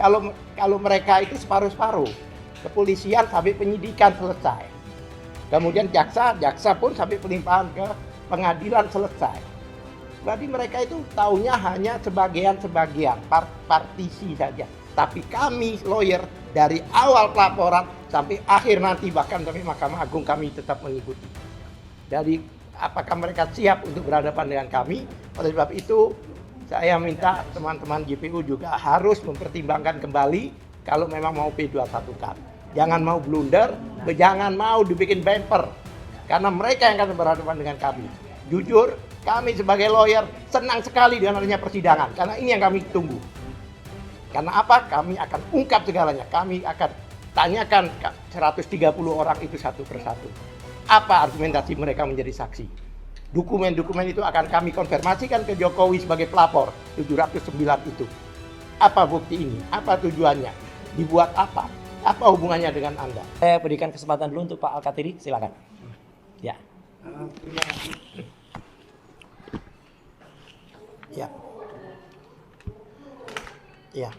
Kalau mereka itu separuh-separuh, kepolisian sampai penyidikan selesai, kemudian jaksa pun sampai pelimpahan ke pengadilan selesai. Berarti mereka itu taunya hanya sebagian-sebagian, partisi saja. Tapi kami lawyer dari awal pelaporan sampai akhir nanti, bahkan sampai Mahkamah Agung, kami tetap mengikuti. Jadi apakah mereka siap untuk berhadapan dengan kami? Oleh sebab itu saya minta teman-teman JPU juga harus mempertimbangkan kembali kalau memang mau P21-kan. Jangan mau blunder, jangan mau dibikin bumper. Karena mereka yang akan berhadapan dengan kami. Jujur, kami sebagai lawyer senang sekali dengan adanya persidangan. Karena ini yang kami tunggu. Karena apa? Kami akan ungkap segalanya. Kami akan tanyakan 130 orang itu satu persatu. Apa argumentasi mereka menjadi saksi? Dokumen-dokumen itu akan kami konfirmasikan ke Jokowi sebagai pelapor, 709 itu. Apa bukti ini? Apa tujuannya? Dibuat apa? Apa hubungannya dengan Anda? Saya berikan kesempatan dulu untuk Pak Al-Katiri, silakan. Ya. Ya. Ya.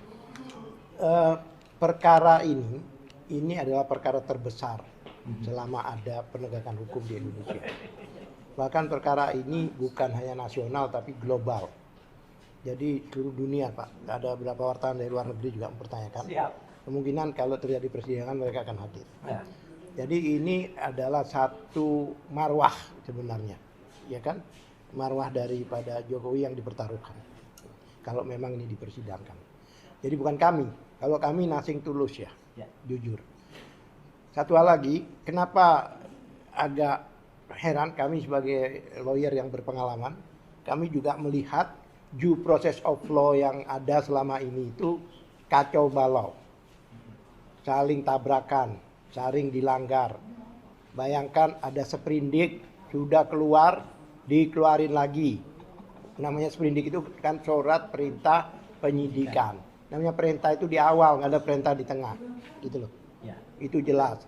Perkara ini adalah perkara terbesar selama ada penegakan hukum di Indonesia. Bahkan perkara ini bukan hanya nasional tapi global. Jadi seluruh dunia, Pak. Ada beberapa wartawan dari luar negeri juga mempertanyakan. Siap. Kemungkinan kalau terjadi persidangan mereka akan hadir. Ya. Jadi ini adalah satu marwah sebenarnya, ya kan? Marwah daripada Jokowi yang dipertaruhkan. Kalau memang ini dipersidangkan. Jadi bukan kami. Kalau kami nothing tulus ya, jujur. Satu hal lagi, kenapa agak heran kami sebagai lawyer yang berpengalaman, kami juga melihat due process of law yang ada selama ini itu kacau balau. Saling tabrakan, saling dilanggar. Bayangkan ada sprindik sudah keluar, dikeluarin lagi. Namanya sprindik itu kan surat perintah penyidikan. Namanya perintah itu di awal, nggak ada perintah di tengah, gitu loh. Itu jelas.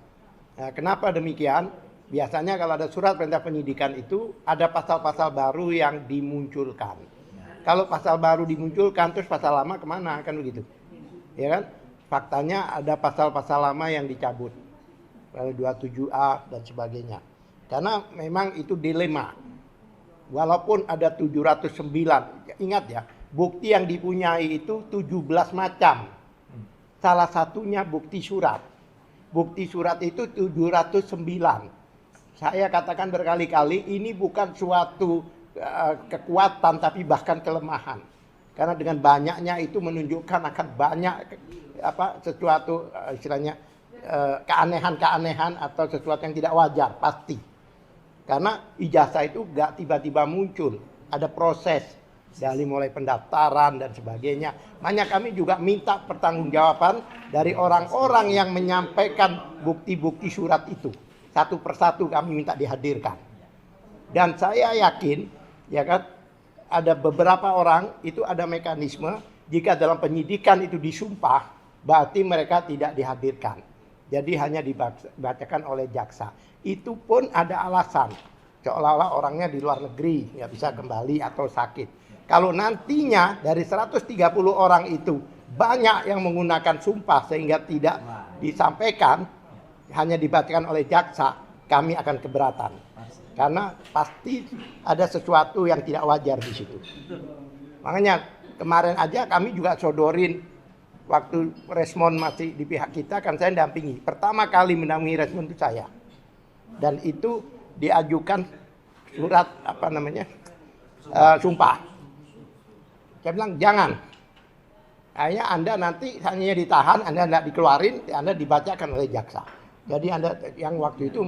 Nah, kenapa demikian? Biasanya kalau ada surat perintah penyidikan itu ada pasal-pasal baru yang dimunculkan. Kalau pasal baru dimunculkan terus pasal lama kemana, kan begitu, ya kan? Faktanya ada pasal-pasal lama yang dicabut, 27A dan sebagainya. Karena memang itu dilema. Walaupun ada 709, ingat ya, bukti yang dipunyai itu 17 macam. Salah satunya bukti surat. Bukti surat itu 709. Saya katakan berkali-kali ini bukan suatu kekuatan tapi bahkan kelemahan. Karena dengan banyaknya itu menunjukkan akan banyak sesuatu istilahnya keanehan-keanehan atau sesuatu yang tidak wajar pasti. Karena ijazah itu gak tiba-tiba muncul, ada proses dari mulai pendaftaran dan sebagainya. Makanya kami juga minta pertanggungjawaban dari orang-orang yang menyampaikan bukti-bukti surat itu. Satu persatu kami minta dihadirkan. Dan saya yakin, ya kan, ada beberapa orang itu ada mekanisme jika dalam penyidikan itu disumpah, berarti mereka tidak dihadirkan. Jadi hanya dibacakan oleh jaksa. Itu pun ada alasan, seolah-olah orangnya di luar negeri, nggak bisa kembali atau sakit. Kalau nantinya dari 130 orang itu banyak yang menggunakan sumpah sehingga tidak disampaikan, hanya dibacakan oleh jaksa, kami akan keberatan. Karena pasti ada sesuatu yang tidak wajar di situ. Makanya kemarin aja kami juga sodorin waktu Resmond masih di pihak kita, kan saya dampingi. Pertama kali mendampingi Resmond itu saya. Dan itu diajukan surat sumpah. Saya bilang jangan. Hanya Anda nanti hanya ditahan, Anda tidak dikeluarin, Anda dibacakan oleh jaksa. Jadi Anda yang waktu itu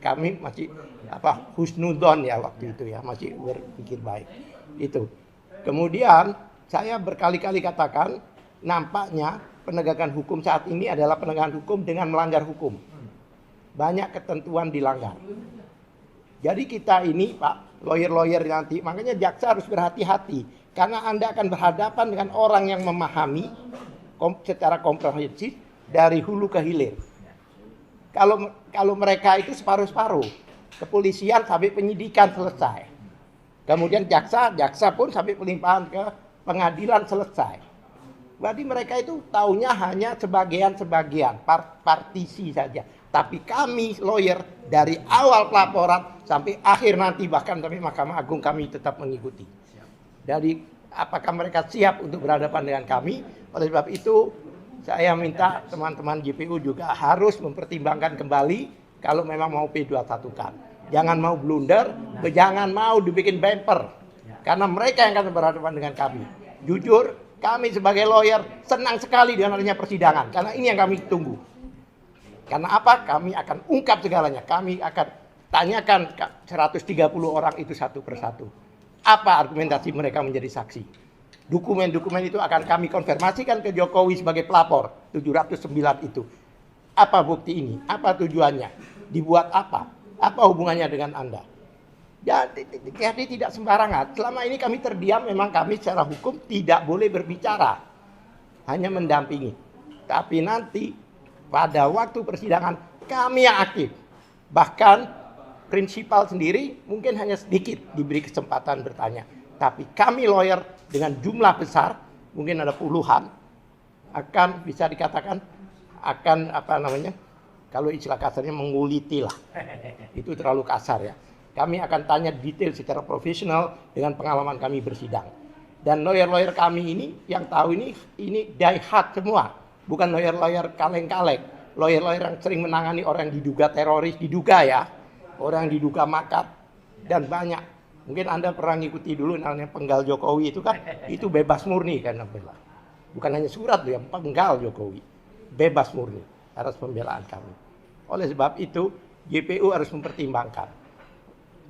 kami masih husnudon ya waktu itu ya, masih berpikir baik. Itu. Kemudian saya berkali-kali katakan, nampaknya penegakan hukum saat ini adalah penegakan hukum dengan melanggar hukum. Banyak ketentuan dilanggar. Jadi kita ini Pak, lawyer-lawyer nanti, makanya jaksa harus berhati-hati. Karena Anda akan berhadapan dengan orang yang memahami secara komprehensif dari hulu ke hilir. Kalau mereka itu separuh-separuh, kepolisian sampai penyidikan selesai. Kemudian jaksa pun sampai pelimpahan ke pengadilan selesai. Berarti mereka itu taunya hanya sebagian-sebagian, partisi saja. Tapi kami lawyer dari awal pelaporan sampai akhir nanti bahkan sampai Mahkamah Agung kami tetap mengikuti. Jadi apakah mereka siap untuk berhadapan dengan kami? Oleh sebab itu saya minta teman-teman JPU juga harus mempertimbangkan kembali kalau memang mau P21-kan. Jangan mau blunder, jangan mau dibikin bumper. Karena mereka yang akan berhadapan dengan kami. Jujur, kami sebagai lawyer senang sekali dengan adanya persidangan. Karena ini yang kami tunggu. Karena apa? Kami akan ungkap segalanya. Kami akan tanyakan 130 orang itu satu persatu. Apa argumentasi mereka menjadi saksi? Dokumen-dokumen itu akan kami konfirmasikan ke Jokowi sebagai pelapor. 709 itu. Apa bukti ini? Apa tujuannya? Dibuat apa? Apa hubungannya dengan Anda? Jadi tidak sembarangan. Selama ini kami terdiam, memang kami secara hukum tidak boleh berbicara. Hanya mendampingi. Tapi nanti pada waktu persidangan kami yang aktif. Bahkan prinsipal sendiri mungkin hanya sedikit diberi kesempatan bertanya. Tapi kami lawyer dengan jumlah besar, mungkin ada puluhan, akan bisa dikatakan akan kalau istilah kasarnya menguliti lah. Itu terlalu kasar ya. Kami akan tanya detail secara profesional dengan pengalaman kami bersidang. Dan lawyer-lawyer kami ini yang tahu ini die hard semua. Bukan lawyer-lawyer kaleng-kaleng. Lawyer-lawyer yang sering menangani orang yang diduga teroris, diduga ya. Orang yang diduga makar. Dan banyak. Mungkin Anda pernah ngikuti dulu namanya penggal Jokowi itu kan. Itu bebas murni kan. Bukan hanya surat loh, yang penggal Jokowi. Bebas murni atas pembelaan kami. Oleh sebab itu JPU harus mempertimbangkan.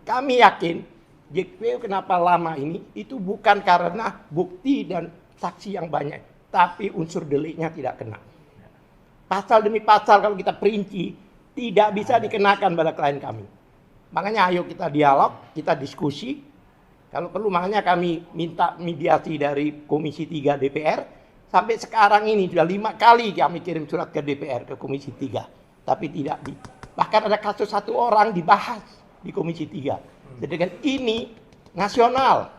Kami yakin JPU kenapa lama ini itu bukan karena bukti dan saksi yang banyak, tapi unsur deliknya tidak kena. Pasal demi pasal kalau kita perinci tidak bisa dikenakan pada klien kami. Makanya ayo kita dialog, kita diskusi. Kalau perlu makanya kami minta mediasi dari Komisi 3 DPR. Sampai sekarang ini sudah 5 kali kami kirim surat ke DPR, ke Komisi 3. Tapi tidak bahkan ada kasus 1 orang dibahas di Komisi 3. Sedangkan ini nasional.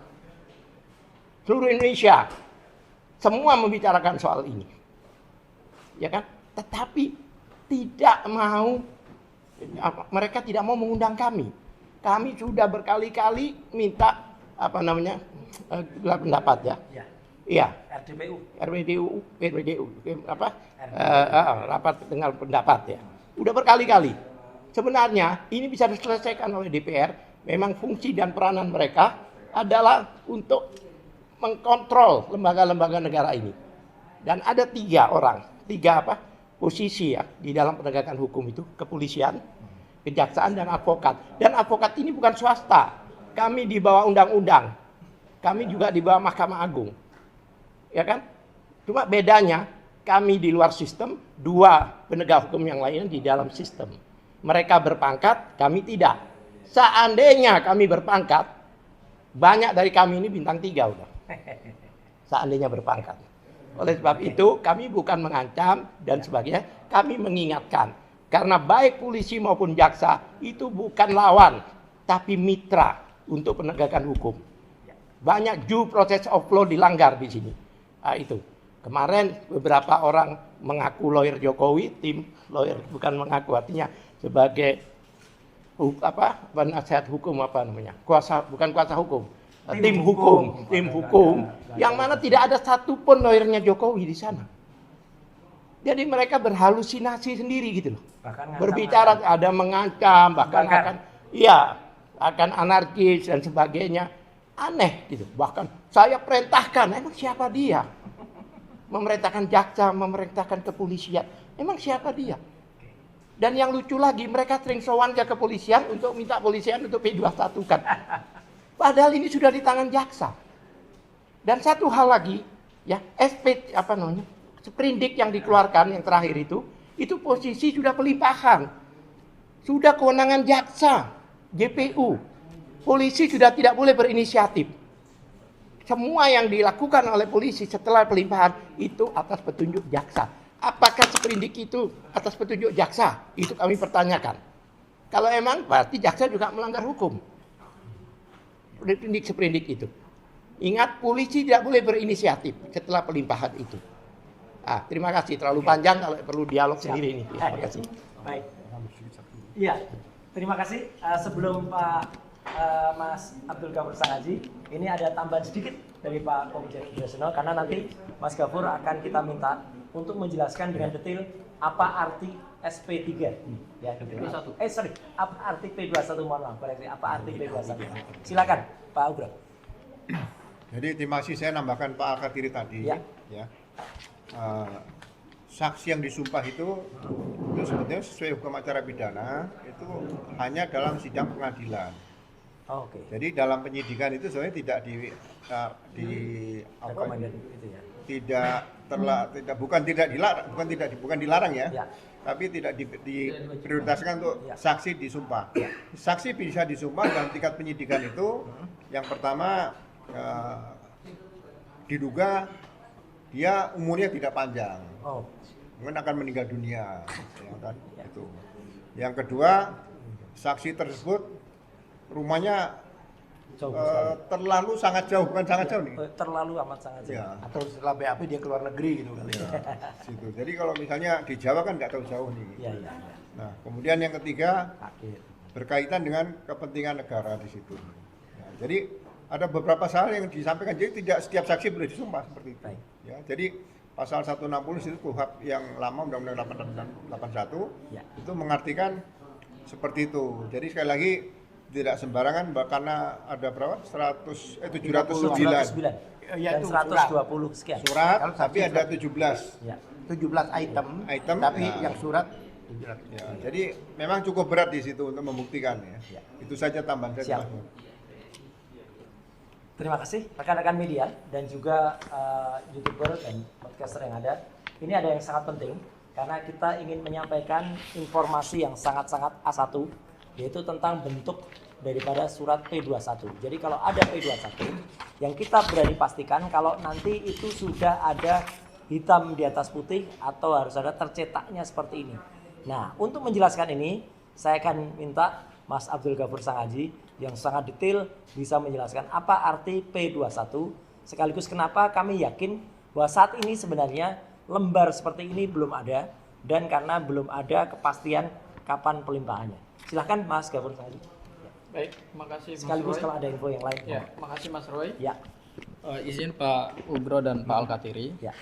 Seluruh Indonesia. Semua membicarakan soal ini. Ya kan? Tetapi tidak mau, mereka tidak mau mengundang kami. Kami sudah berkali-kali minta gelar pendapat ya. Iya. RPDU rapat dengan pendapat ya. Udah berkali-kali. Sebenarnya ini bisa diselesaikan oleh DPR. Memang fungsi dan peranan mereka adalah untuk mengkontrol lembaga-lembaga negara ini. Dan ada 3 posisi ya di dalam penegakan hukum itu, kepolisian, kejaksaan dan advokat. Dan advokat ini bukan swasta. Kami di bawah undang-undang. Kami juga di bawah Mahkamah Agung. Ya kan? Cuma bedanya kami di luar sistem, 2 penegak hukum yang lainnya di dalam sistem. Mereka berpangkat, kami tidak. Seandainya kami berpangkat, banyak dari kami ini bintang 3 udah. Seandainya berpangkat. Oleh sebab itu, kami bukan mengancam dan sebagainya, kami mengingatkan. Karena baik polisi maupun jaksa itu bukan lawan, tapi mitra untuk penegakan hukum. Banyak due process of law dilanggar di sini. Nah, itu. Kemarin beberapa orang mengaku lawyer Jokowi, tim lawyer bukan mengaku, artinya sebagai penasihat hukum bukan kuasa hukum, tim hukum yang mana tidak ada satupun lawyernya Jokowi di sana. Jadi mereka berhalusinasi sendiri gitu loh. Berbicara ada mengancam, bahkan akan anarkis dan sebagainya. Aneh gitu. Bahkan saya perintahkan, emang siapa dia? Memerintahkan jaksa, memerintahkan kepolisian. Emang siapa dia? Dan yang lucu lagi, mereka sering sowan ke kepolisian untuk minta polisian untuk P21 kan. Padahal ini sudah di tangan jaksa. Dan satu hal lagi, ya, sprindik yang dikeluarkan yang terakhir itu posisi sudah pelimpahan. Sudah kewenangan jaksa, JPU. Polisi sudah tidak boleh berinisiatif. Semua yang dilakukan oleh polisi setelah pelimpahan itu atas petunjuk jaksa. Apakah sprindik itu atas petunjuk jaksa? Itu kami pertanyakan. Kalau emang berarti jaksa juga melanggar hukum. Sprindik itu. Ingat, polisi tidak boleh berinisiatif setelah pelimpahan itu. Terima kasih. Terlalu panjang kalau perlu dialog sendiri ini. Terima kasih. Baik. Iya, terima kasih. Sebelum Pak Mas Abdul Ghafur Sangaji, ini ada tambahan sedikit dari Pak Komjen Yusno, karena nanti Mas Ghafur akan kita minta untuk menjelaskan dengan detail apa arti SP3 ya. Apa arti P21, mohon maaf, apa arti P21. Silakan Pak Ugro. Jadi terima kasih, saya nambahkan Pak Al-Katiri tadi Ya. Saksi yang disumpah itu sebetulnya sesuai hukum acara pidana itu hanya dalam sidang pengadilan. Oke. Jadi dalam penyidikan itu sebenarnya tidak bukan dilarang ya. Tapi tidak diprioritaskan untuk saksi disumpah. Saksi bisa disumpah dalam tingkat penyidikan itu yang pertama diduga dia umurnya tidak panjang. Mungkin akan meninggal dunia, ya kan? Itu. Yang kedua, saksi tersebut rumahnya terlalu sangat jauh, bukan sangat jauh nih. Terlalu amat sangat jauh. Ya. Atau setelah BAP dia keluar negeri gitu kan. Ya, situ. Jadi kalau misalnya di Jawa kan nggak tahu jauh nih. Iya. Nah, kemudian yang ketiga berkaitan dengan kepentingan negara di situ. Nah, jadi ada beberapa hal yang disampaikan. Jadi tidak setiap saksi boleh disumpah seperti itu. Ya, jadi pasal 160 itu KUHP yang lama Undang-Undang 81 itu mengartikan seperti itu. Jadi sekali lagi tidak sembarangan karena ada berapa? 709 dan 120 sekian. surat, tapi ada 17. Ya. 17 item tapi yang surat 700. Ya, jadi memang cukup berat di situ untuk membuktikan ya. Itu saja tambahan saya. Terima kasih rekan-rekan media dan juga YouTuber dan podcaster yang ada. Ini ada yang sangat penting karena kita ingin menyampaikan informasi yang sangat-sangat A1, yaitu tentang bentuk daripada surat P21. Jadi kalau ada P21 yang kita berani pastikan kalau nanti itu sudah ada hitam di atas putih atau harus ada tercetaknya seperti ini. Nah, untuk menjelaskan ini saya akan minta Mas Abdul Ghafur Sangaji yang sangat detail bisa menjelaskan apa arti P21, sekaligus kenapa kami yakin bahwa saat ini sebenarnya lembar seperti ini belum ada dan karena belum ada kepastian kapan pelimpahannya. Silahkan Mas Ghafur Sangaji. Baik, makasih Mas Sekaligus Roy. kalau ada info yang lain. Ya, makasih Mas Roy. Ya. Izin Pak Ugro dan Pak Al-Katiri. Ya.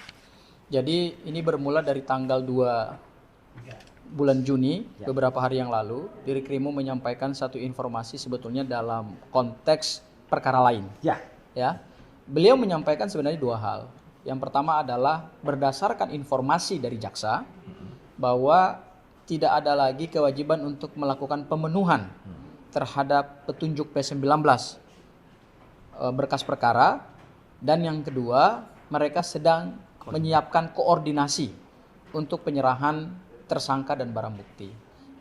Jadi ini bermula dari tanggal 2 bulan Juni, beberapa hari yang lalu, Dirkrimum menyampaikan satu informasi sebetulnya dalam konteks perkara lain. Ya. Beliau menyampaikan sebenarnya dua hal. Yang pertama adalah berdasarkan informasi dari jaksa bahwa tidak ada lagi kewajiban untuk melakukan pemenuhan terhadap petunjuk P19 berkas perkara, dan yang kedua mereka sedang menyiapkan koordinasi untuk penyerahan tersangka dan barang bukti.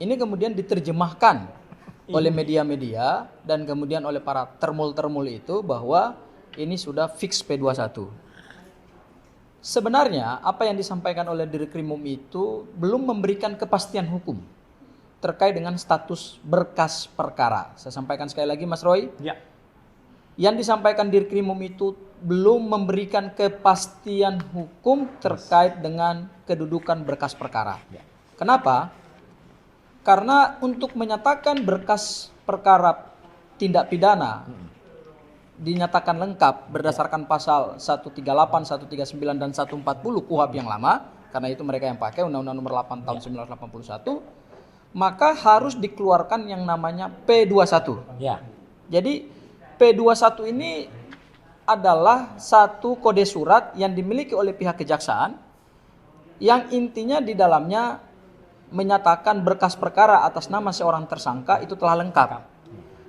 Ini kemudian diterjemahkan oleh media-media dan kemudian oleh para termul-termul itu bahwa ini sudah fix P21. Sebenarnya apa yang disampaikan oleh Dirkrimum itu belum memberikan kepastian hukum terkait dengan status berkas perkara. Saya sampaikan sekali lagi Mas Roy. Ya. Yang disampaikan Dirkrimum itu belum memberikan kepastian hukum terkait dengan kedudukan berkas perkara. Kenapa? Karena untuk menyatakan berkas perkara tindak pidana dinyatakan lengkap berdasarkan pasal 138, 139 dan 140 KUHP yang lama, karena itu mereka yang pakai Undang-Undang Nomor 8 tahun 1981, maka harus dikeluarkan yang namanya P21. Ya. Jadi P21 ini adalah satu kode surat yang dimiliki oleh pihak kejaksaan yang intinya di dalamnya menyatakan berkas perkara atas nama seorang tersangka itu telah lengkap.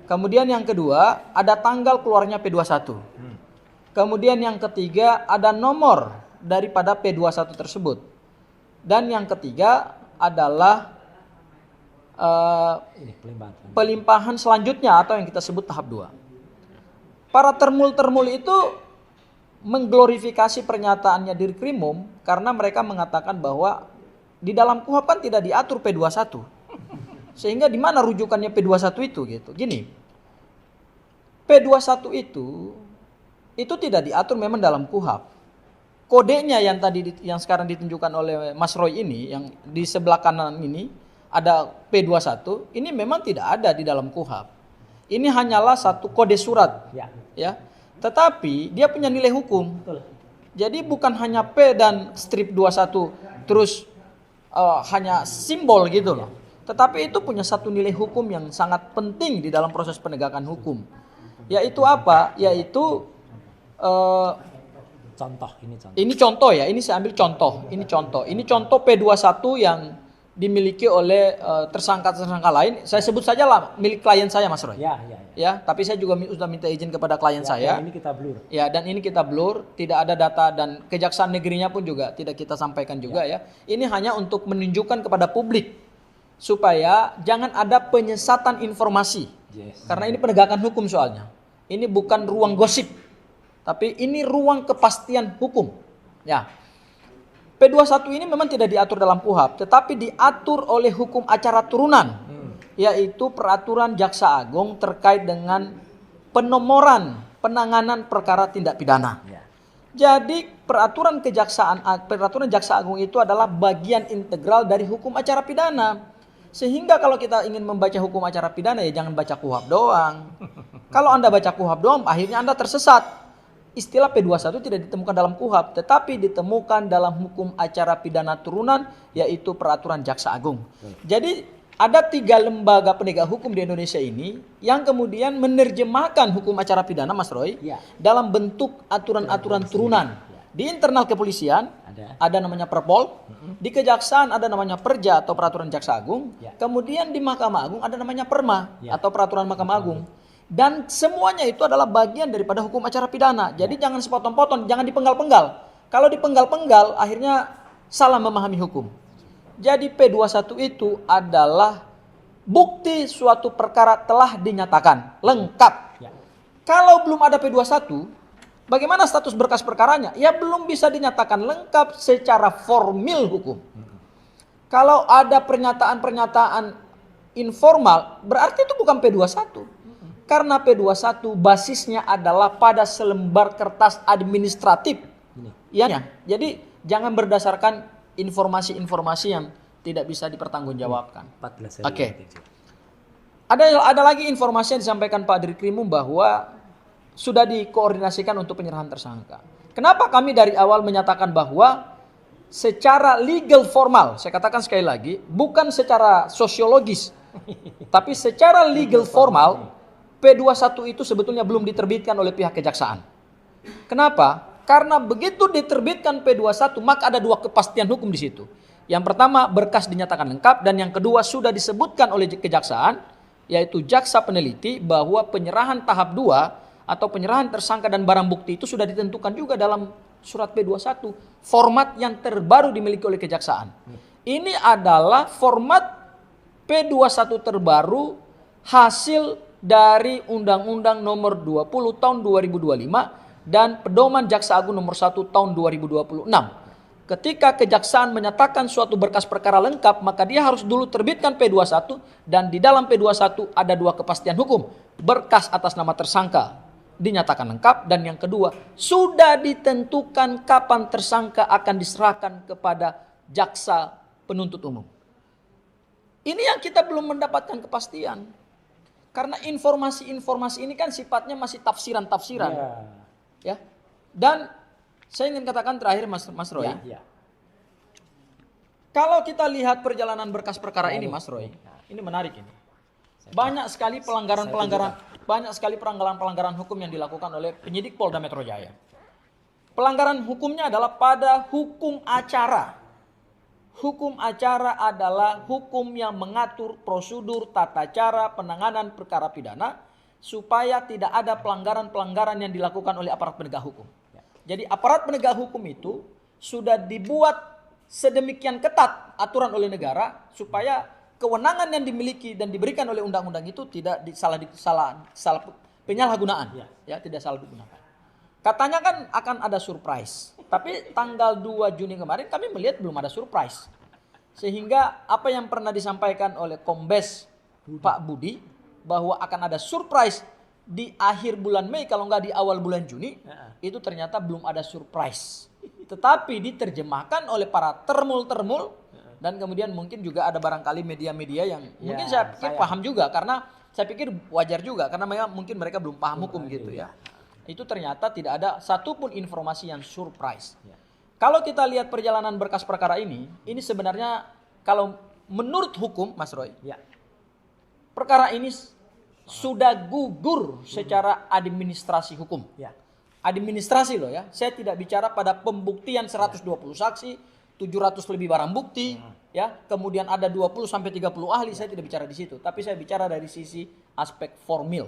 Kemudian yang kedua ada tanggal keluarnya P21. Kemudian yang ketiga ada nomor daripada P21 tersebut. Dan yang ketiga adalah pelimpahan selanjutnya atau yang kita sebut tahap 2. Para termul-termul itu mengglorifikasi pernyataannya Dirkrimum karena mereka mengatakan bahwa di dalam KUHP kan tidak diatur P21. Sehingga di mana rujukannya P21 itu gitu. Gini. P21 itu tidak diatur memang dalam KUHP. kodenya yang yang sekarang ditunjukkan oleh Mas Roy ini, yang di sebelah kanan ini ada P21, ini memang tidak ada di dalam KUHP. Ini hanyalah satu kode surat, ya. Tetapi dia punya nilai hukum. Betul. Jadi bukan hanya P dan strip 21 terus hanya simbol gitu loh. Tetapi itu punya satu nilai hukum yang sangat penting di dalam proses penegakan hukum. Yaitu apa? Yaitu Contoh, ini contoh. ini contoh ya, ini saya ambil contoh. Ini contoh. Ini contoh P21 yang dimiliki oleh tersangka-tersangka lain. Saya sebut saja lah milik klien saya, Mas Roy. Ya. Ya, tapi saya juga sudah minta izin kepada klien saya. Ini kita blur. Ya, dan ini kita blur, tidak ada data dan kejaksaan negerinya pun juga tidak kita sampaikan juga ya. Ini hanya untuk menunjukkan kepada publik supaya jangan ada penyesatan informasi. Yes. Karena ini penegakan hukum soalnya. Ini bukan ruang gosip, tapi ini ruang kepastian hukum. Ya. P21 ini memang tidak diatur dalam KUHP, tetapi diatur oleh hukum acara turunan, yaitu peraturan Jaksa Agung terkait dengan penomoran penanganan perkara tindak pidana. Ya. Jadi peraturan Jaksa Agung itu adalah bagian integral dari hukum acara pidana. Sehingga kalau kita ingin membaca hukum acara pidana ya jangan baca KUHP doang. Kalau Anda baca KUHP doang, akhirnya Anda tersesat. Istilah P21 tidak ditemukan dalam KUHP, tetapi ditemukan dalam hukum acara pidana turunan, yaitu peraturan Jaksa Agung. Jadi ada 3 lembaga penegak hukum di Indonesia ini yang kemudian menerjemahkan hukum acara pidana, Mas Roy, dalam bentuk aturan-aturan turunan. Di internal kepolisian ada namanya Perpol, di kejaksaan ada namanya Perja atau peraturan Jaksa Agung, kemudian di Mahkamah Agung ada namanya Perma atau peraturan Mahkamah Agung. Dan semuanya itu adalah bagian daripada hukum acara pidana. Jadi jangan sepotong-potong, jangan dipenggal-penggal. Kalau dipenggal-penggal akhirnya salah memahami hukum. Jadi P21 itu adalah bukti suatu perkara telah dinyatakan lengkap. Kalau belum ada P21, bagaimana status berkas perkaranya? Ya belum bisa dinyatakan lengkap secara formil hukum. Kalau ada pernyataan-pernyataan informal, berarti itu bukan P21. Karena P21 basisnya adalah pada selembar kertas administratif. Ya, jadi jangan berdasarkan informasi-informasi yang tidak bisa dipertanggungjawabkan. 14 hari. Oke. Ada lagi informasi yang disampaikan Pak Dirkrimum bahwa sudah dikoordinasikan untuk penyerahan tersangka. Kenapa kami dari awal menyatakan bahwa secara legal formal, saya katakan sekali lagi, bukan secara sosiologis, tapi secara legal formal, P21 itu sebetulnya belum diterbitkan oleh pihak kejaksaan. Kenapa? Karena begitu diterbitkan P21, maka ada 2 kepastian hukum di situ. Yang pertama, berkas dinyatakan lengkap, dan yang kedua sudah disebutkan oleh kejaksaan, yaitu jaksa peneliti, bahwa penyerahan tahap 2 atau penyerahan tersangka dan barang bukti itu sudah ditentukan juga dalam surat P21, format yang terbaru dimiliki oleh kejaksaan. Ini adalah format P21 terbaru hasil dari Undang-Undang Nomor 20 Tahun 2025 dan Pedoman Jaksa Agung Nomor 1 Tahun 2026. Ketika kejaksaan menyatakan suatu berkas perkara lengkap, maka dia harus dulu terbitkan P21, dan di dalam P21 ada 2 kepastian hukum. Berkas atas nama tersangka dinyatakan lengkap, dan yang kedua sudah ditentukan kapan tersangka akan diserahkan kepada jaksa penuntut umum. Ini yang kita belum mendapatkan kepastian. Karena informasi-informasi ini kan sifatnya masih tafsiran-tafsiran. Ya. Dan saya ingin katakan terakhir Mas Roy. Kalau kita lihat perjalanan berkas perkara ini, Mas Roy, ini menarik ini. Banyak sekali pelanggaran hukum yang dilakukan oleh penyidik Polda Metro Jaya. Pelanggaran hukumnya adalah pada hukum acara. Hukum acara adalah hukum yang mengatur prosedur tata cara penanganan perkara pidana supaya tidak ada pelanggaran-pelanggaran yang dilakukan oleh aparat penegak hukum. Jadi aparat penegak hukum itu sudah dibuat sedemikian ketat aturan oleh negara supaya kewenangan yang dimiliki dan diberikan oleh undang-undang itu tidak salah penyalahgunaan, tidak salah digunakan. Katanya kan akan ada surprise, tapi tanggal 2 Juni kemarin kami melihat belum ada surprise. Sehingga apa yang pernah disampaikan oleh Kombes Pak Budi bahwa akan ada surprise di akhir bulan Mei kalau nggak di awal bulan Juni, itu ternyata belum ada surprise. tetapi diterjemahkan oleh para termul-termul dan kemudian mungkin juga ada barangkali media-media yang mungkin saya pikir paham juga, karena saya pikir wajar juga karena memang mungkin mereka belum paham hukum gitu ya. Itu ternyata tidak ada satupun informasi yang surprise. Kalau kita lihat perjalanan berkas perkara ini sebenarnya kalau menurut hukum Mas Roy, perkara ini sudah gugur secara administrasi hukum. Administrasi loh ya. Saya tidak bicara pada pembuktian 120 saksi, 700 lebih barang bukti, ya. Kemudian ada 20 sampai 30 ahli, saya tidak bicara di situ, tapi saya bicara dari sisi aspek formil.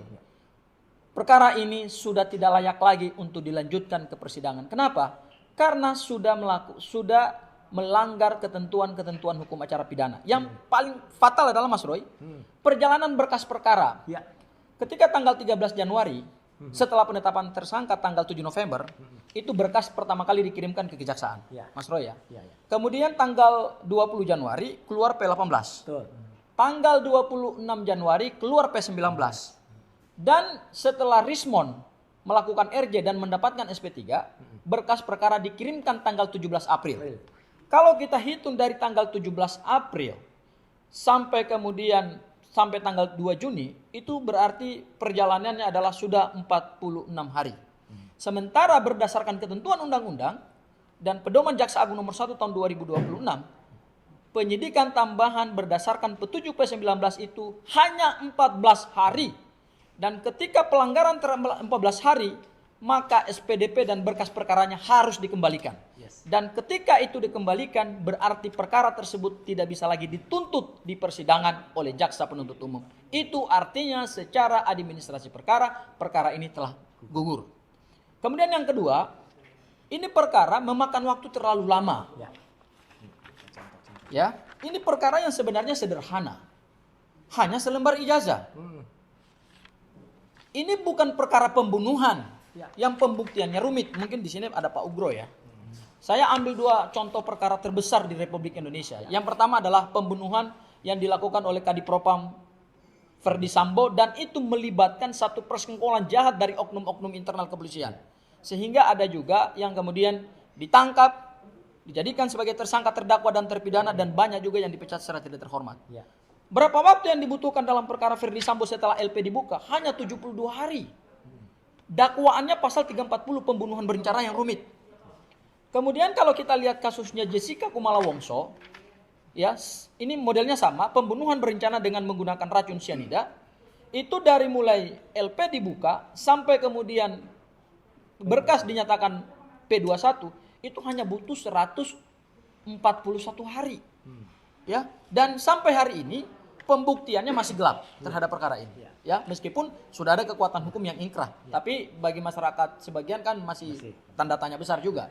Perkara ini sudah tidak layak lagi untuk dilanjutkan ke persidangan. Kenapa? Karena sudah melanggar ketentuan-ketentuan hukum acara pidana. Yang paling fatal adalah Mas Roy, perjalanan berkas perkara. Ketika tanggal 13 Januari, setelah penetapan tersangka tanggal 7 November, itu berkas pertama kali dikirimkan ke kejaksaan. Mas Roy ya. Kemudian tanggal 20 Januari keluar P18. Tanggal 26 Januari keluar P19. Dan setelah Rismon melakukan RJ dan mendapatkan SP3, berkas perkara dikirimkan tanggal 17 April. Kalau kita hitung dari tanggal 17 April sampai kemudian sampai tanggal 2 Juni, itu berarti perjalanannya adalah sudah 46 hari. Sementara berdasarkan ketentuan undang-undang dan pedoman Jaksa Agung nomor 1 tahun 2026, penyidikan tambahan berdasarkan petunjuk P19 itu hanya 14 hari. Dan ketika pelanggaran 14 hari, maka SPDP dan berkas perkaranya harus dikembalikan. Dan ketika itu dikembalikan, berarti perkara tersebut tidak bisa lagi dituntut di persidangan oleh jaksa penuntut umum. Itu artinya secara administrasi perkara ini telah gugur. Kemudian yang kedua, ini perkara memakan waktu terlalu lama. Ya, ini perkara yang sebenarnya sederhana. Hanya selembar ijazah. Ini bukan perkara pembunuhan yang pembuktiannya rumit. Mungkin di sini ada Pak Ugro ya. Saya ambil 2 contoh perkara terbesar di Republik Indonesia. Yang pertama adalah pembunuhan yang dilakukan oleh Kadipropam Verdi Sambo, dan itu melibatkan satu persenggolan jahat dari oknum-oknum internal kepolisian. Sehingga ada juga yang kemudian ditangkap, dijadikan sebagai tersangka, terdakwa dan terpidana, dan banyak juga yang dipecat secara tidak terhormat. Berapa waktu yang dibutuhkan dalam perkara Verdi Sambo setelah LP dibuka? Hanya 72 hari. Dakwaannya pasal 340 pembunuhan berencana yang rumit. Kemudian kalau kita lihat kasusnya Jessica Kumala Wongso, ya, ini modelnya sama, pembunuhan berencana dengan menggunakan racun cyanida. Itu dari mulai LP dibuka sampai kemudian berkas dinyatakan P21, itu hanya butuh 141 hari. Ya, dan sampai hari ini pembuktiannya masih gelap terhadap perkara ini. Ya, meskipun sudah ada kekuatan hukum yang ingkrah, tapi bagi masyarakat sebagian kan masih tanda tanya besar juga.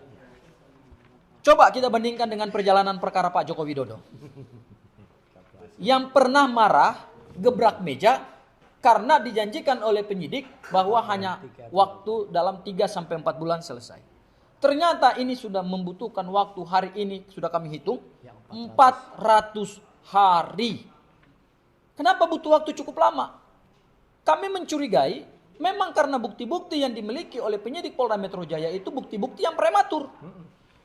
Coba kita bandingkan dengan perjalanan perkara Pak Joko Widodo. Yang pernah marah, gebrak meja, karena dijanjikan oleh penyidik bahwa hanya waktu dalam 3-4 bulan selesai. Ternyata ini sudah membutuhkan waktu, hari ini sudah kami hitung, 400 hari. Kenapa butuh waktu cukup lama? Kami mencurigai, memang karena bukti-bukti yang dimiliki oleh penyidik Polda Metro Jaya itu bukti-bukti yang prematur.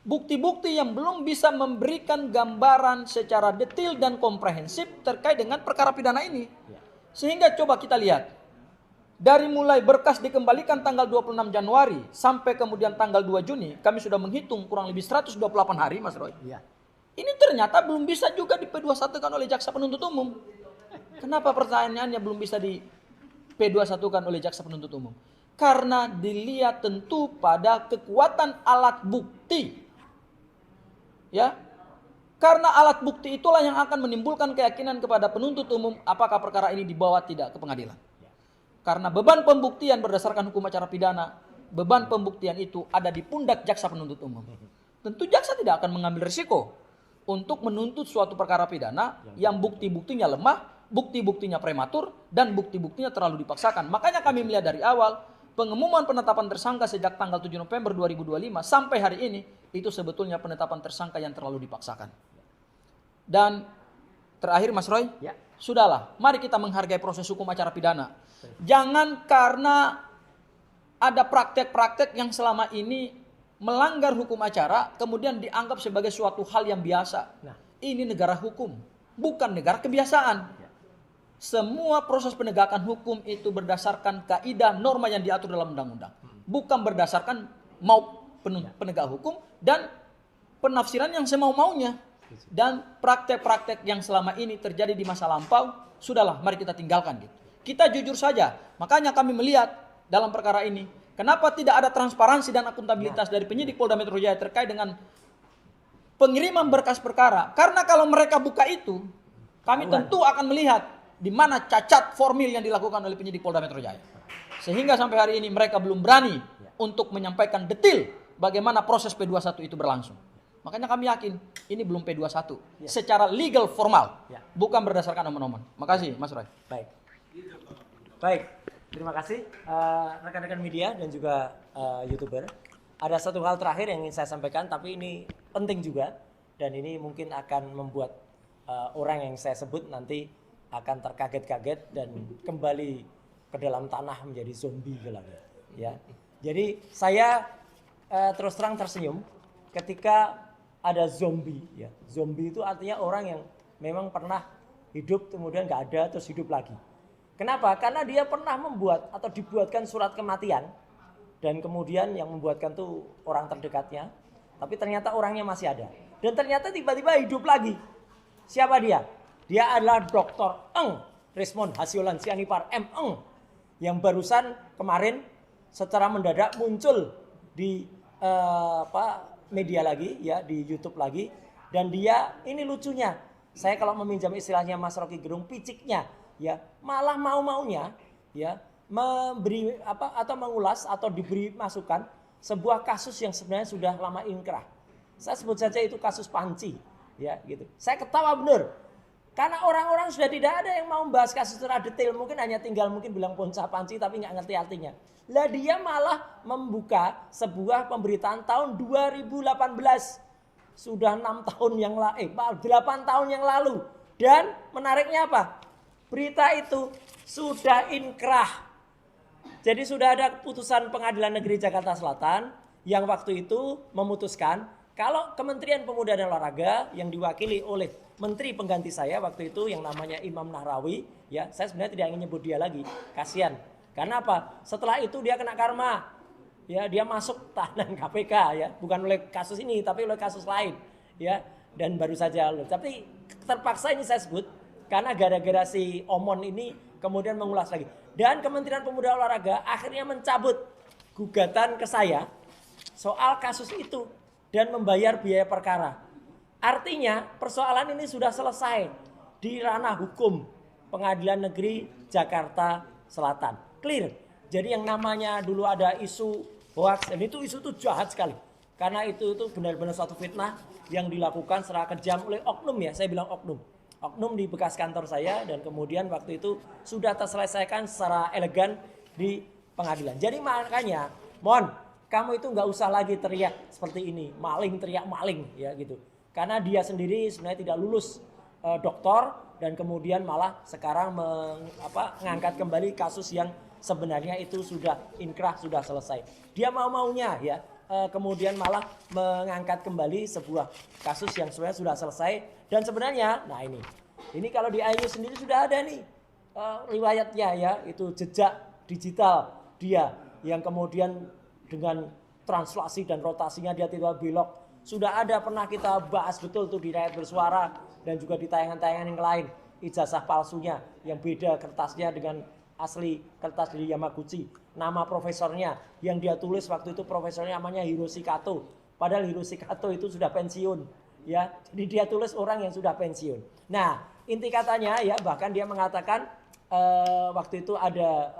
Bukti-bukti yang belum bisa memberikan gambaran secara detail dan komprehensif terkait dengan perkara pidana ini. Sehingga coba kita lihat, dari mulai berkas dikembalikan tanggal 26 Januari sampai kemudian tanggal 2 Juni, kami sudah menghitung kurang lebih 128 hari, Mas Roy. Ini ternyata belum bisa juga di P21 kan oleh jaksa penuntut umum. Kenapa pertanyaannya belum bisa di P21 kan oleh jaksa penuntut umum? Karena dilihat tentu pada kekuatan alat bukti. Ya, karena alat bukti itulah yang akan menimbulkan keyakinan kepada penuntut umum apakah perkara ini dibawa tidak ke pengadilan. Karena beban pembuktian berdasarkan hukum acara pidana, beban pembuktian itu ada di pundak jaksa penuntut umum. Tentu jaksa tidak akan mengambil risiko untuk menuntut suatu perkara pidana yang bukti-buktinya lemah, bukti-buktinya prematur, dan bukti-buktinya terlalu dipaksakan. Makanya kami melihat dari awal, pengumuman penetapan tersangka sejak tanggal 7 November 2025 sampai hari ini, itu sebetulnya penetapan tersangka yang terlalu dipaksakan. Dan terakhir Mas Roy, sudahlah, mari kita menghargai proses hukum acara pidana. Jangan karena ada praktek-praktek yang selama ini melanggar hukum acara kemudian dianggap sebagai suatu hal yang biasa. Nah. Ini negara hukum, bukan negara kebiasaan. Semua proses penegakan hukum itu berdasarkan kaidah norma yang diatur dalam undang-undang. Bukan berdasarkan mau penegak hukum dan penafsiran yang semau-maunya. Dan praktek-praktek yang selama ini terjadi di masa lampau, sudahlah mari kita tinggalkan gitu. Kita jujur saja, makanya kami melihat dalam perkara ini, kenapa tidak ada transparansi dan akuntabilitas dari penyidik Polda Metro Jaya terkait dengan pengiriman berkas perkara? Karena kalau mereka buka itu, kami tentu akan melihat di mana cacat formil yang dilakukan oleh penyidik Polda Metro Jaya. Sehingga sampai hari ini mereka belum berani untuk menyampaikan detail bagaimana proses P21 itu berlangsung. Makanya kami yakin ini belum P21 secara legal formal, bukan berdasarkan omongan. Makasih Mas Roy. Baik, terima kasih rekan-rekan media dan juga YouTuber. Ada satu hal terakhir yang ingin saya sampaikan, tapi ini penting juga dan ini mungkin akan membuat orang yang saya sebut nanti akan terkaget-kaget dan kembali ke dalam tanah menjadi zombie lagi. Ya, jadi saya terus terang tersenyum ketika ada zombie. Ya, zombie itu artinya orang yang memang pernah hidup kemudian nggak ada terus hidup lagi. Kenapa? Karena dia pernah membuat atau dibuatkan surat kematian dan kemudian yang membuatkan tuh orang terdekatnya, tapi ternyata orangnya masih ada dan ternyata tiba-tiba hidup lagi. Siapa dia? Dia adalah Dr. Eng Rismond Hasiolan Sianipar M. Eng yang barusan kemarin secara mendadak muncul di media lagi ya, di YouTube lagi. Dan dia ini lucunya, saya kalau meminjam istilahnya Mas Rocky Gerung, piciknya ya, malah mau-maunya ya memberi atau mengulas atau diberi masukan sebuah kasus yang sebenarnya sudah lama inkrah. Saya sebut saja itu kasus Panci ya gitu. Saya ketawa bener. Karena orang-orang sudah tidak ada yang mau membahas kasus secara detail, mungkin hanya tinggal mungkin bilang Ponca Panci tapi nggak ngerti artinya. Lah dia malah membuka sebuah pemberitaan tahun 2018. Sudah 6 tahun yang 8 tahun yang lalu. Dan menariknya apa? Berita itu sudah inkrah. Jadi sudah ada putusan Pengadilan Negeri Jakarta Selatan yang waktu itu memutuskan kalau Kementerian Pemuda dan Olahraga yang diwakili oleh Menteri pengganti saya waktu itu yang namanya Imam Nahrawi, ya saya sebenarnya tidak ingin nyebut dia lagi, kasihan. Karena apa? Setelah itu dia kena karma, ya dia masuk tahanan KPK, ya bukan oleh kasus ini tapi oleh kasus lain, ya dan baru saja loh. Tapi terpaksa ini saya sebut karena gara-gara si Omon ini kemudian mengulas lagi. Dan Kementerian Pemuda dan Olahraga akhirnya mencabut gugatan ke saya soal kasus itu dan membayar biaya perkara. Artinya persoalan ini sudah selesai di ranah hukum Pengadilan Negeri Jakarta Selatan. Clear. Jadi yang namanya dulu ada isu hoax, dan itu isu itu jahat sekali. Karena itu benar-benar suatu fitnah yang dilakukan secara kejam oleh oknum ya, saya bilang oknum. Oknum di bekas kantor saya dan kemudian waktu itu sudah terselesaikan secara elegan di pengadilan. Jadi makanya, Mon, kamu itu nggak usah lagi teriak seperti ini, maling teriak maling ya gitu. Karena dia sendiri sebenarnya tidak lulus doktor dan kemudian malah sekarang mengangkat kembali kasus yang sebenarnya itu sudah inkrah, sudah selesai. Dia mau-maunya ya kemudian malah mengangkat kembali sebuah kasus yang sebenarnya sudah selesai dan sebenarnya nah ini kalau di IU sendiri sudah ada nih riwayatnya ya, itu jejak digital dia yang kemudian dengan translasi dan rotasinya dia tidak belok. Sudah ada pernah kita bahas betul tuh di Rakyat Bersuara dan juga di tayangan-tayangan yang lain. Ijazah palsunya yang beda kertasnya dengan asli kertas dari Yamaguchi. Nama profesornya yang dia tulis waktu itu profesornya namanya Hiroshi Kato. Padahal Hiroshi Kato itu sudah pensiun. Ya, jadi dia tulis orang yang sudah pensiun. Nah, inti katanya ya bahkan dia mengatakan waktu itu ada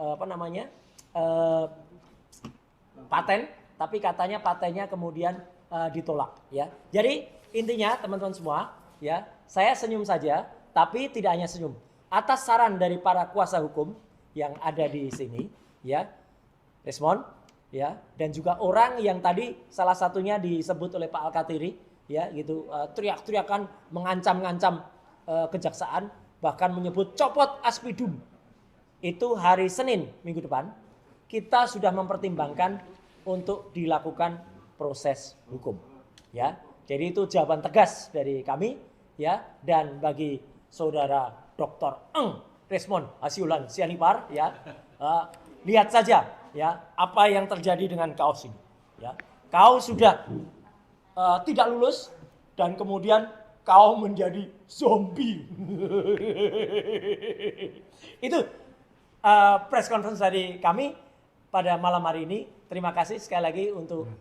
paten, tapi katanya patennya kemudian ditolak ya. Jadi intinya teman-teman semua ya, saya senyum saja tapi tidak hanya senyum. Atas saran dari para kuasa hukum yang ada di sini ya, Rismond ya, dan juga orang yang tadi salah satunya disebut oleh Pak Alkatiri ya gitu, teriak-teriakan mengancam-ngancam kejaksaan, bahkan menyebut copot Aspidum. Itu hari Senin minggu depan kita sudah mempertimbangkan untuk dilakukan proses hukum. Ya, jadi itu jawaban tegas dari kami. Ya, dan bagi saudara Dr. Resmond Hasiulan Sianipar, ya, lihat saja ya apa yang terjadi dengan kaos ini. Ya, kau sudah tidak lulus dan kemudian kau menjadi zombie. Itu press conference dari kami pada malam hari ini. Terima kasih sekali lagi untuk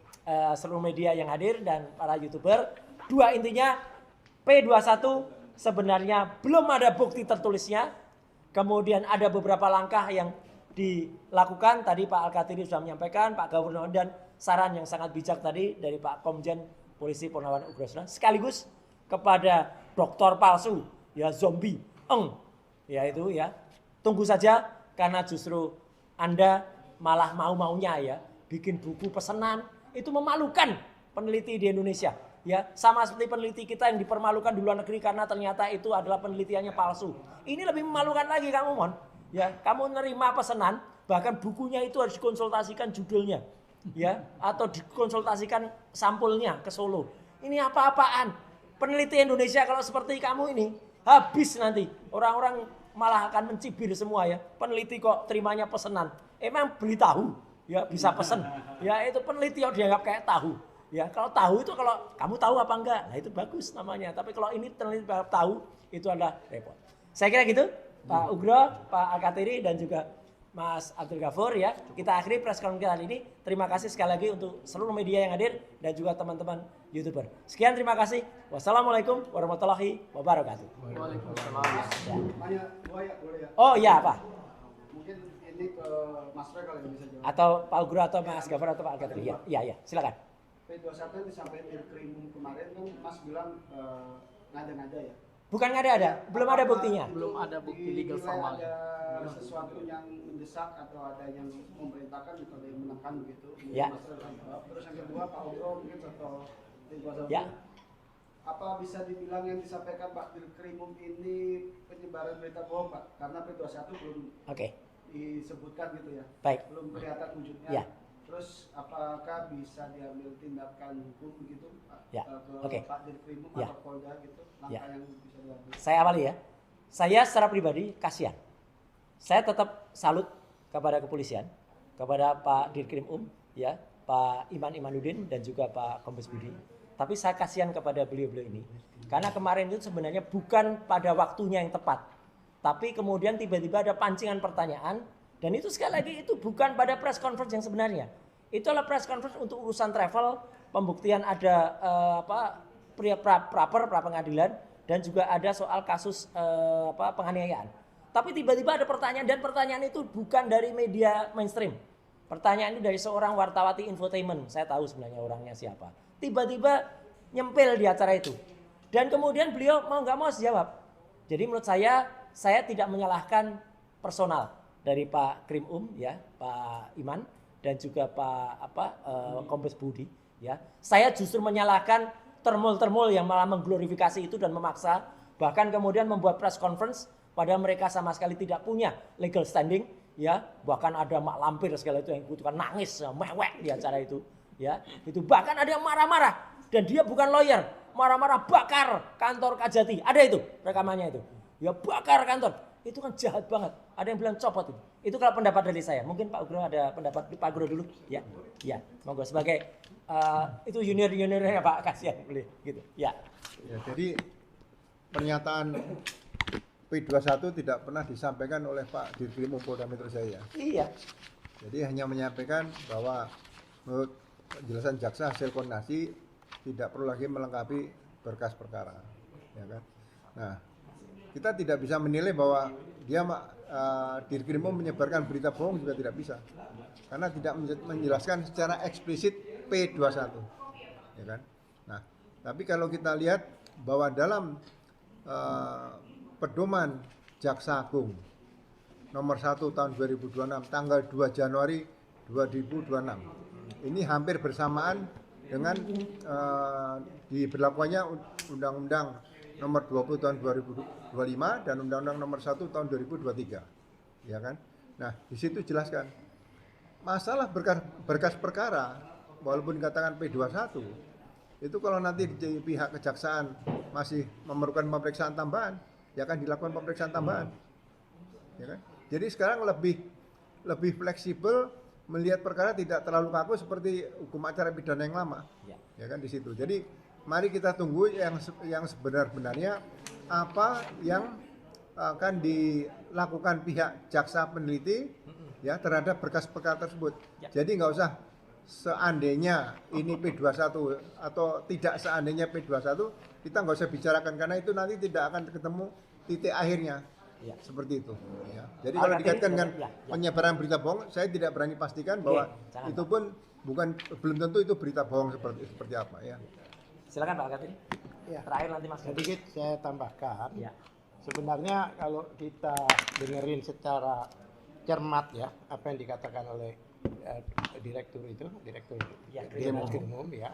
seluruh media yang hadir dan para YouTuber. Dua intinya, P21 sebenarnya belum ada bukti tertulisnya. Kemudian ada beberapa langkah yang dilakukan. Tadi Pak Al-Katiri sudah menyampaikan, Pak Gubernur, dan saran yang sangat bijak tadi dari Pak Komjen Polisi Purnawan Ugrasena. Sekaligus kepada dokter palsu, ya zombie, ya itu ya. Tunggu saja karena justru Anda malah mau-maunya ya bikin buku pesanan. Itu memalukan peneliti di Indonesia. Ya, sama seperti peneliti kita yang dipermalukan di luar negeri karena ternyata itu adalah penelitiannya palsu. Ini lebih memalukan lagi kamu, Mon. Ya, kamu nerima pesanan, bahkan bukunya itu harus dikonsultasikan judulnya, ya, atau dikonsultasikan sampulnya ke Solo. Ini apa-apaan? Peneliti Indonesia kalau seperti kamu ini habis nanti. Orang-orang malah akan mencibir semua ya. Peneliti kok terimanya pesanan. Emang beli tahu, ya bisa pesen. Ya itu peneliti yang dianggap kayak tahu. Ya, kalau tahu itu kalau kamu tahu apa enggak, nah itu bagus namanya. Tapi kalau ini peneliti tahu, itu adalah repot. Saya kira gitu, Pak Ugro, Pak Al-Katiri, dan juga Mas Abdul Ghafur ya. Kita akhiri press conference kali ini. Terima kasih sekali lagi untuk seluruh media yang hadir dan juga teman-teman YouTuber. Sekian, terima kasih. Wassalamualaikum warahmatullahi wabarakatuh. Waalaikumsalam. Ya. Oh iya, Pak. Mungkin ini ke Mas Roy kalau bisa jawab. Atau Pak Ugro atau Mas Ghafur atau Pak Al-Katiri. Ya, silakan. P21 yang disampaikan di Krimum kemarin kan Mas bilang ngada-ngada ya. Bukan ada, belum ada buktinya. Belum ada bukti legal formal. Ada sesuatu yang mendesak atau ada yang memerintahkan atau yang menekan begitu. Ya. Mas Roy jawab. Terus yang kedua Pak Ugro mungkin atau P21. Ya. Apa bisa dibilang yang disampaikan Pak Dirkrimum ini penyebaran berita bohong Pak? Karena P21 belum disebutkan gitu ya. Baik. Belum kelihatan wujudnya. Ya. Terus apakah bisa diambil tindakan hukum begitu Pak, Ya. ke Pak Dirkrimum Ya. atau Polda gitu, langkah yang bisa diambil? Saya awali ya. Saya secara pribadi kasihan. Saya tetap salut kepada kepolisian, kepada Pak Dirkrim ya, Pak Iman Imanuddin dan juga Pak Kombes Budi. Tapi saya kasihan kepada beliau-beliau ini. Karena kemarin itu sebenarnya bukan pada waktunya yang tepat. Tapi kemudian tiba-tiba ada pancingan pertanyaan. Dan itu sekali lagi itu bukan pada press conference yang sebenarnya. Itu adalah press conference untuk urusan travel, pembuktian ada pra pengadilan, dan juga ada soal kasus penganiayaan. Tapi tiba-tiba ada pertanyaan, dan pertanyaan itu bukan dari media mainstream. Pertanyaan itu dari seorang wartawati infotainment. Saya tahu sebenarnya orangnya siapa. Tiba-tiba nyempil di acara itu. Dan kemudian beliau mau nggak mau jawab. Jadi menurut saya tidak menyalahkan personal dari Pak Krim ya, Pak Iman, dan juga Pak Kombes Budi ya. Saya justru menyalahkan termul-termul yang malah mengglorifikasi itu dan memaksa, bahkan kemudian membuat press conference padahal mereka sama sekali tidak punya legal standing ya. Bahkan ada mak lampir segala itu yang butuhkan nangis mewek di acara itu ya. Itu bahkan ada yang marah-marah dan dia bukan lawyer, marah-marah bakar kantor Kajati. Ada itu rekamannya itu. Ya bakar kantor. Itu kan jahat banget. Ada yang bilang copot itu. Itu kalau pendapat dari saya. Mungkin Pak Ugro ada pendapat Pak Ugro dulu. Ya, monggo sebagai itu juniornya Pak, kasihan boleh gitu. Ya. Ya, jadi pernyataan P21 tidak pernah disampaikan oleh Pak Dirkrim Polda Metro Jaya. Iya. Jadi hanya menyampaikan bahwa menurut penjelasan jaksa hasil koordinasi tidak perlu lagi melengkapi berkas perkara, ya kan? Nah, kita tidak bisa menilai bahwa dia Dirkrim menyebarkan berita bohong juga tidak bisa, karena tidak menjelaskan secara eksplisit P21, ya kan? Nah, tapi kalau kita lihat bahwa dalam pedoman Jaksa Agung nomor 1 tahun 2026 tanggal 2 Januari 2026 ini hampir bersamaan dengan diberlakukannya Undang-Undang nomor 20 tahun 2025 dan Undang-Undang nomor 1 tahun 2023, ya kan? Nah, di situ jelaskan masalah berkas perkara walaupun dikatakan P21, itu kalau nanti di pihak kejaksaan masih memerlukan pemeriksaan tambahan, ya akan dilakukan pemeriksaan tambahan. Ya kan? Jadi sekarang lebih fleksibel melihat perkara tidak terlalu kaku seperti hukum acara pidana yang lama. Ya kan di situ. Jadi mari kita tunggu yang sebenar-benarnya apa yang akan dilakukan pihak jaksa peneliti ya terhadap berkas perkara tersebut. Jadi nggak usah seandainya ini P21 atau tidak seandainya P21, kita nggak usah bicarakan karena itu nanti tidak akan ketemu titik akhirnya. Seperti itu. Ya. Jadi kalau dikaitkan dengan penyebaran berita bohong, saya tidak berani pastikan bahwa itu pun belum tentu itu berita bohong seperti apa ya. Silakan Pak Katiri. Ya. Terakhir nanti Mas. Sedikit saya tambahkan. Ya. Sebenarnya kalau kita dengerin secara cermat ya apa yang dikatakan oleh direktur Krimum ya,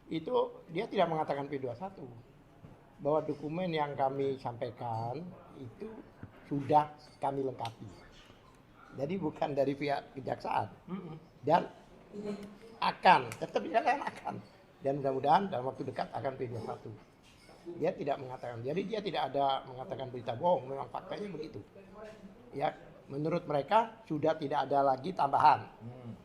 itu dia tidak mengatakan P21 bahwa dokumen yang kami sampaikan itu sudah kami lengkapi. Jadi bukan dari pihak kejaksaan dan tetap akan dan mudah-mudahan dalam waktu dekat akan P21. Dia tidak mengatakan, jadi dia tidak ada mengatakan berita bohong, memang faktanya begitu. Ya, menurut mereka sudah tidak ada lagi tambahan.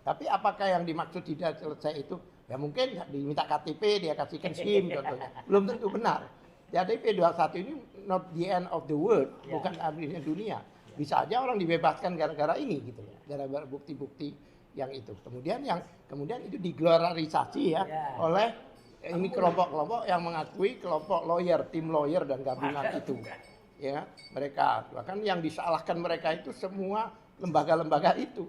Tapi apakah yang dimaksud tidak selesai itu? Ya mungkin diminta KTP, dia kasihkan SIM contohnya. Belum tentu benar. Jadi P21 ini not the end of the world, bukan akhirnya dunia. Bisa aja orang dibebaskan gara-gara ini gitu, gara-gara bukti-bukti yang itu. Kemudian itu diglorialisasi ya oleh ini kelompok-kelompok yang mengakui kelompok lawyer, tim lawyer dan gabungan itu. Ya, mereka bahkan yang disalahkan mereka itu semua lembaga-lembaga itu,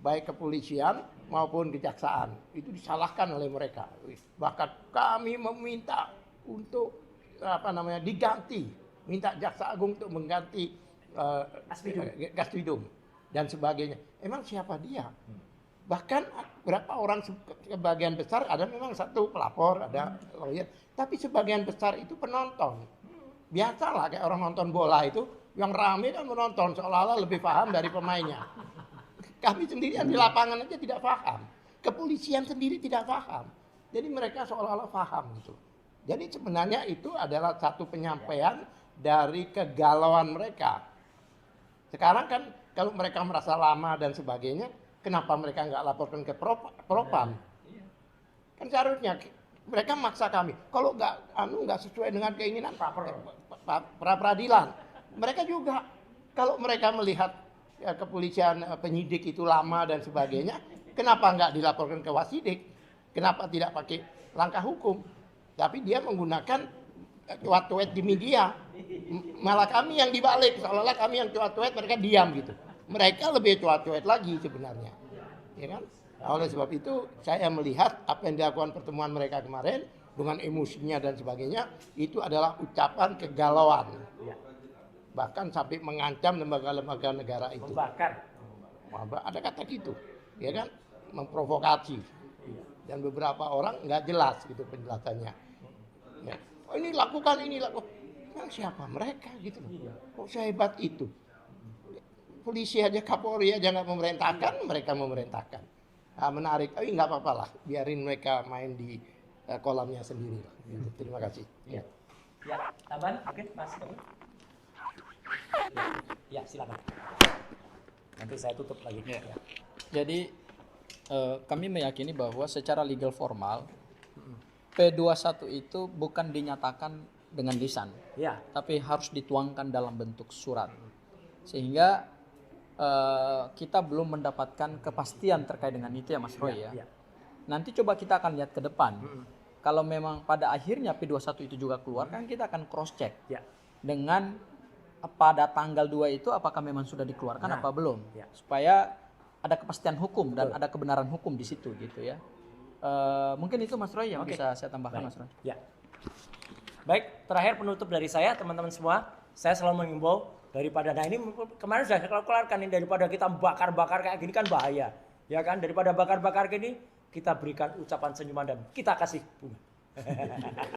baik kepolisian maupun kejaksaan. Itu disalahkan oleh mereka. Bahkan kami meminta untuk diganti, minta Jaksa Agung untuk mengganti Gaspidum dan sebagainya. Emang siapa dia? Bahkan berapa orang, sebagian besar ada memang satu pelapor, ada lawyer, tapi sebagian besar itu penonton. Biasalah kayak orang nonton bola itu, yang rame kan menonton seolah-olah lebih paham dari pemainnya. Kami sendiri yang di lapangan aja tidak paham, kepolisian sendiri tidak paham. Jadi mereka seolah-olah paham gitu. Jadi sebenarnya itu adalah satu penyampaian dari kegalauan mereka. Sekarang kan kalau mereka merasa lama dan sebagainya, kenapa mereka nggak laporkan ke Propam? Kan seharusnya mereka maksa kami. Kalau nggak sesuai dengan keinginan pra peradilan, mereka juga kalau mereka melihat ya, kepolisian penyidik itu lama dan sebagainya, kenapa nggak dilaporkan ke Wasidik? Kenapa tidak pakai langkah hukum? Tapi dia menggunakan cuat-cuat di media. Malah kami yang dibalik, seolah-olah kami yang cuat-cuat, mereka diam gitu. Mereka lebih cuat-cuat lagi sebenarnya, ya kan? Nah, oleh sebab itu saya melihat apa yang dilakukan pertemuan mereka kemarin dengan emosinya dan sebagainya itu adalah ucapan kegalauan, bahkan sampai mengancam lembaga-lembaga negara itu. Membakar. Ada kata gitu, ya kan? Memprovokasi. Dan beberapa orang nggak jelas gitu penjelasannya. Ya. Oh, ini lakukan. Yang siapa mereka gitu? Kok sehebat itu? Polisi aja, Kapolri aja nggak memerintahkan, mereka memerintahkan. Nah, menarik, tapi nggak apa-apa lah, biarin mereka main di kolamnya sendiri. Gitu. Terima kasih. Ya, tambahan, oke, Mas. Ya, silakan. Nanti saya tutup lagi. Ya. Jadi kami meyakini bahwa secara legal formal P21 itu bukan dinyatakan dengan lisan, tapi harus dituangkan dalam bentuk surat, sehingga kita belum mendapatkan kepastian terkait dengan itu ya Mas Roy ya. Nanti coba kita akan lihat ke depan. Kalau memang pada akhirnya P21 itu juga keluar, kan kita akan cross check dengan pada tanggal 2 itu apakah memang sudah dikeluarkan apa belum, supaya ada kepastian hukum dan ada kebenaran hukum di situ gitu ya. Mungkin itu Mas Roy yang bisa saya tambahkan. Mas Roy. Ya. Baik, terakhir penutup dari saya teman-teman semua, saya selalu mengimbau daripada ini kemarin sudah saya keluarkan ini, daripada kita bakar-bakar kayak gini kan bahaya. Ya kan, daripada bakar-bakar gini kita berikan ucapan senyuman dan kita kasih bunga.